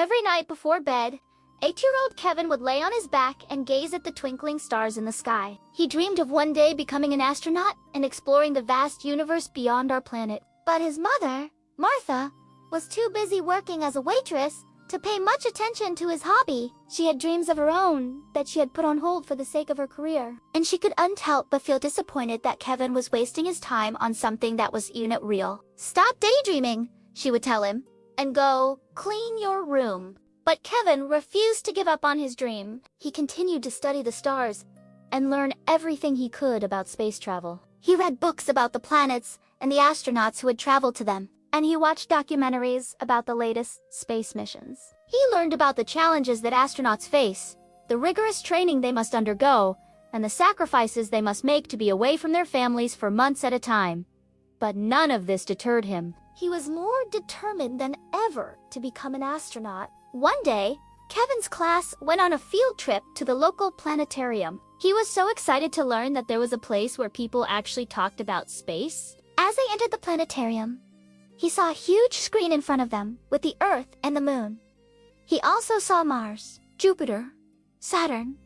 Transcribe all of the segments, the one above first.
Every night before bed, 8-year-old Kevin would lay on his back and gaze at the twinkling stars in the sky. He dreamed of one day becoming an astronaut and exploring the vast universe beyond our planet. But his mother, Martha, was too busy working as a waitress to pay much attention to his hobby. She had dreams of her own that she had put on hold for the sake of her career. And she couldn't help but feel disappointed that Kevin was wasting his time on something that was not real. "Stop daydreaming," she would tell him, "and go clean your room." But Kevin refused to give up on his dream. He continued to study the stars and learn everything he could about space travel. He read books about the planets and the astronauts who had traveled to them, and he watched documentaries about the latest space missions. He learned about the challenges that astronauts face, the rigorous training they must undergo, and the sacrifices they must make to be away from their families for months at a time. But none of this deterred him. He was more determined than ever to become an astronaut. One day, Kevin's class went on a field trip to the local planetarium. He was so excited to learn that there was a place where people actually talked about space. As they entered the planetarium, he saw a huge screen in front of them with the Earth and the Moon. He also saw Mars, Jupiter, Saturn,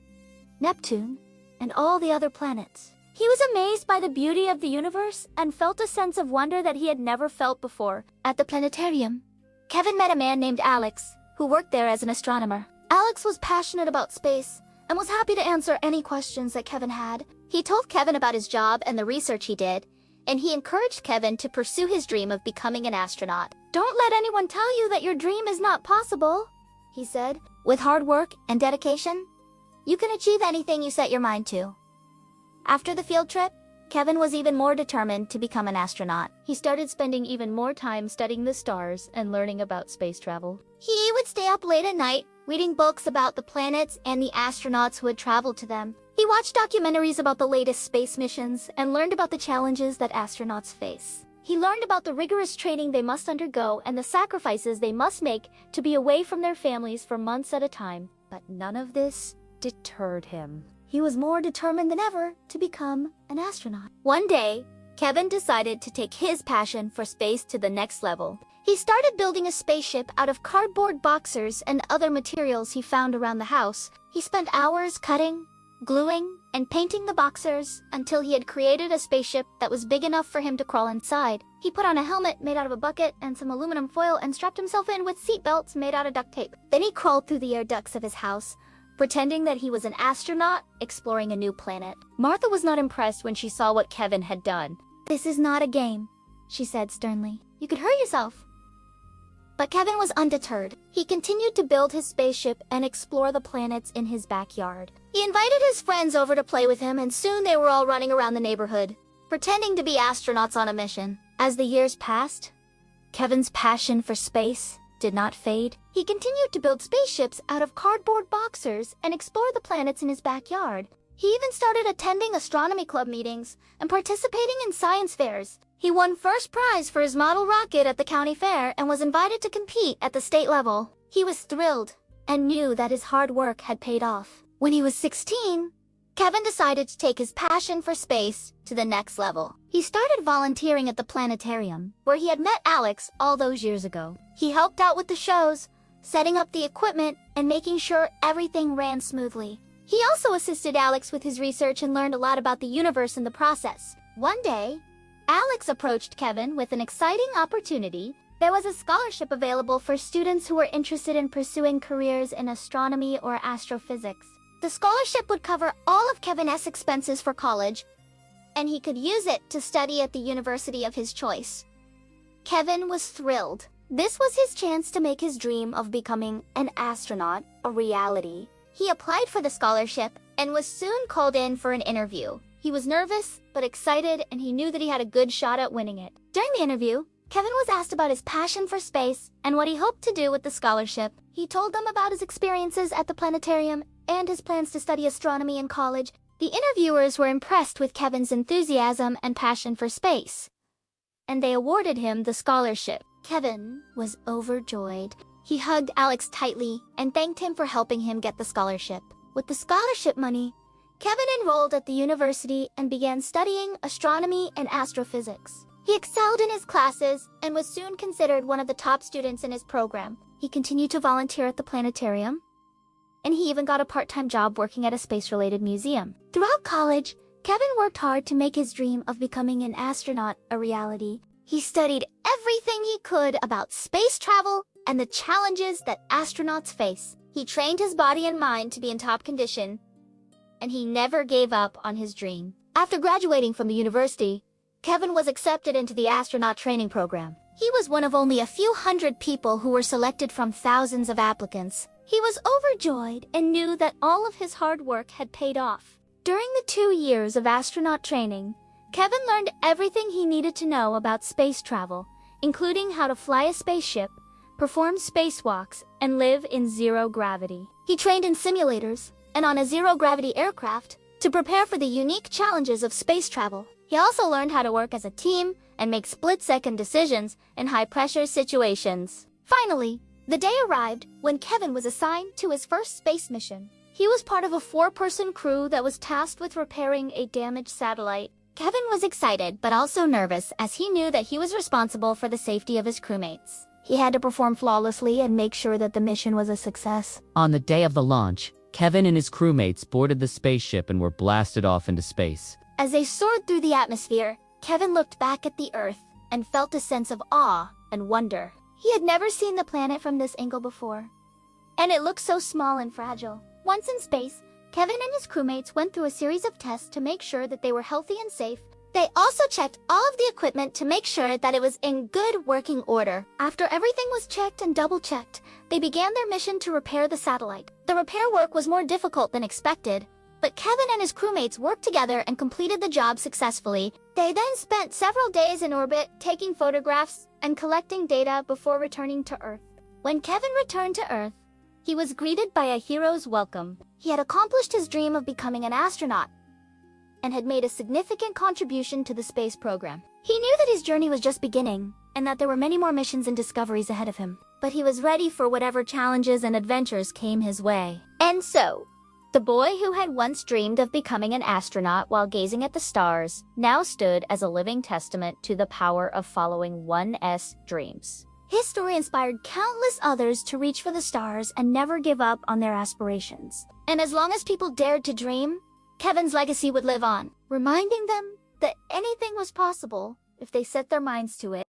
Neptune, and all the other planets. He was amazed by the beauty of the universe and felt a sense of wonder that he had never felt before. At the planetarium, Kevin met a man named Alex, who worked there as an astronomer. Alex was passionate about space and was happy to answer any questions that Kevin had. He told Kevin about his job and the research he did, and he encouraged Kevin to pursue his dream of becoming an astronaut. "Don't let anyone tell you that your dream is not possible," he said. "With hard work and dedication, you can achieve anything you set your mind to." After the field trip, Kevin was even more determined to become an astronaut. He started spending even more time studying the stars and learning about space travel. He would stay up late at night, reading books about the planets and the astronauts who had traveled to them. He watched documentaries about the latest space missions and learned about the challenges that astronauts face. He learned about the rigorous training they must undergo and the sacrifices they must make to be away from their families for months at a time. But none of this deterred him. He was more determined than ever to become an astronaut. One day, Kevin decided to take his passion for space to the next level. He started building a spaceship out of cardboard boxers and other materials he found around the house. He spent hours cutting, gluing, and painting the boxers until he had created a spaceship that was big enough for him to crawl inside. He put on a helmet made out of a bucket and some aluminum foil and strapped himself in with seat belts made out of duct tape. Then he crawled through the air ducts of his house, pretending that he was an astronaut exploring a new planet. Martha was not impressed when she saw what Kevin had done. "This is not a game," she said sternly. "You could hurt yourself." But Kevin was undeterred. He continued to build his spaceship and explore the planets in his backyard. He invited his friends over to play with him, and soon they were all running around the neighborhood, pretending to be astronauts on a mission. As the years passed, Kevin's passion for space did not fade. He continued to build spaceships out of cardboard boxers and explore the planets in his backyard. He even started attending astronomy club meetings and participating in science fairs. He won first prize for his model rocket at the county fair and was invited to compete at the state level. He was thrilled and knew that his hard work had paid off. When he was 16, Kevin decided to take his passion for space to the next level. He started volunteering at the planetarium, where he had met Alex all those years ago. He helped out with the shows, setting up the equipment, and making sure everything ran smoothly. He also assisted Alex with his research and learned a lot about the universe in the process. One day, Alex approached Kevin with an exciting opportunity. There was a scholarship available for students who were interested in pursuing careers in astronomy or astrophysics. The scholarship would cover all of Kevin's expenses for college, and he could use it to study at the university of his choice. Kevin was thrilled. This was his chance to make his dream of becoming an astronaut a reality. He applied for the scholarship and was soon called in for an interview. He was nervous but excited, and he knew that he had a good shot at winning it. During the interview, Kevin was asked about his passion for space and what he hoped to do with the scholarship. He told them about his experiences at the planetarium and his plans to study astronomy in college. The interviewers were impressed with Kevin's enthusiasm and passion for space, and they awarded him the scholarship. Kevin was overjoyed. He hugged Alex tightly and thanked him for helping him get the scholarship. With the scholarship money, Kevin enrolled at the university and began studying astronomy and astrophysics. He excelled in his classes and was soon considered one of the top students in his program. He continued to volunteer at the planetarium, and he even got a part-time job working at a space-related museum. Throughout college, Kevin worked hard to make his dream of becoming an astronaut a reality. He studied everything he could about space travel and the challenges that astronauts face. He trained his body and mind to be in top condition, and he never gave up on his dream. After graduating from the university, Kevin was accepted into the astronaut training program. He was one of only a few hundred people who were selected from thousands of applicants. He was overjoyed and knew that all of his hard work had paid off. During the 2 years of astronaut training, Kevin learned everything he needed to know about space travel, including how to fly a spaceship, perform spacewalks, and live in zero gravity. He trained in simulators and on a zero-gravity aircraft to prepare for the unique challenges of space travel. He also learned how to work as a team and make split-second decisions in high-pressure situations. Finally, the day arrived when Kevin was assigned to his first space mission. He was part of a 4-person crew that was tasked with repairing a damaged satellite. Kevin was excited but also nervous as he knew that he was responsible for the safety of his crewmates. He had to perform flawlessly and make sure that the mission was a success. On the day of the launch, Kevin and his crewmates boarded the spaceship and were blasted off into space. As they soared through the atmosphere, Kevin looked back at the Earth and felt a sense of awe and wonder. He had never seen the planet from this angle before, and it looked so small and fragile. Once in space, Kevin and his crewmates went through a series of tests to make sure that they were healthy and safe. They also checked all of the equipment to make sure that it was in good working order. After everything was checked and double-checked, they began their mission to repair the satellite. The repair work was more difficult than expected, but Kevin and his crewmates worked together and completed the job successfully. They then spent several days in orbit, taking photographs and collecting data before returning to Earth. When Kevin returned to Earth, he was greeted by a hero's welcome. He had accomplished his dream of becoming an astronaut and had made a significant contribution to the space program. He knew that his journey was just beginning and that there were many more missions and discoveries ahead of him. But he was ready for whatever challenges and adventures came his way. And so, the boy who had once dreamed of becoming an astronaut while gazing at the stars now stood as a living testament to the power of following one's dreams. His story inspired countless others to reach for the stars and never give up on their aspirations. And as long as people dared to dream, Kevin's legacy would live on, reminding them that anything was possible if they set their minds to it.